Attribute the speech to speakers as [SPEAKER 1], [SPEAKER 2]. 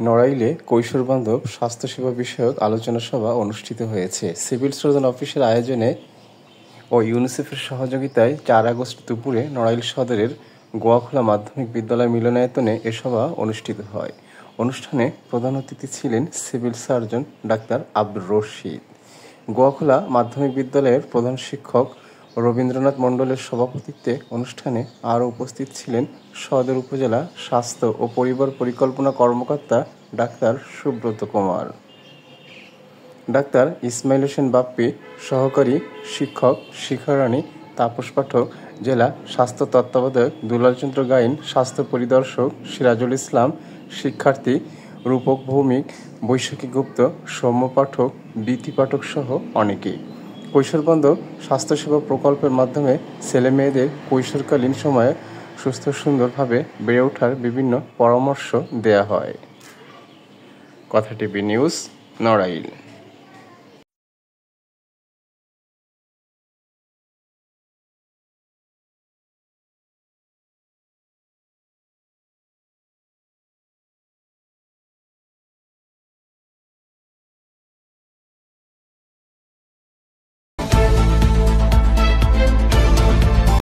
[SPEAKER 1] নড়াইলে কৈশোর-বান্ধব স্বাস্থ্যসেবা বিষয়ক আলোচনা সভা অনুষ্ঠিত হয়েছে। সিভিল সার্জন অফিসের আয়োজনে ও ইউনিসেফের সহযোগিতায় ৪ আগস্ট দুপুরে নড়াইল সদরের গোয়াখোলা মাধ্যমিক বিদ্যালয় মিলনায়তনে এ সভা অনুষ্ঠিত হয়। অনুষ্ঠানে প্রধান অতিথি ছিলেন civil surgeon doctor Abdur Rashid. Goyakhola মাধ্যমিক বিদ্যালয়ের প্রধান শিক্ষক রবীন্দ্রনাথ মণ্ডলের সভাপতিত্বে অনুষ্ঠানে আরও উপস্থিত ছিলেন সদর উপজেলা স্বাস্থ্য ও পরিবার পরিকল্পনা কর্মকর্তা ডাক্তার সুব্রত কুমার, ডাক্তার ইসমাইল হোসেন বাপ্পি, সহকারী শিক্ষক শিখারানী তাপস পাঠক, জেলা স্বাস্থ্য তত্ত্বাবধায়ক দুলালচন্দ্র গাইন, স্বাস্থ্য পরিদর্শক সিরাজুল ইসলাম, শিক্ষার্থী রূপক ভৌমিক, বৈশাখী গুপ্ত, সৌম্য পাঠক, বীতি পাঠক সহ অনেকেই। কৈশোর-বান্ধব স্বাস্থ্যসেবা প্রকল্পের মাধ্যমে ছেলে মেয়েদের কৈশোরকালীন সময়ে সুস্থ সুন্দরভাবে বেড়ে ওঠার বিভিন্ন পরামর্শ দেয়া হয়। কথা টিভি নিউজ, নড়াইল।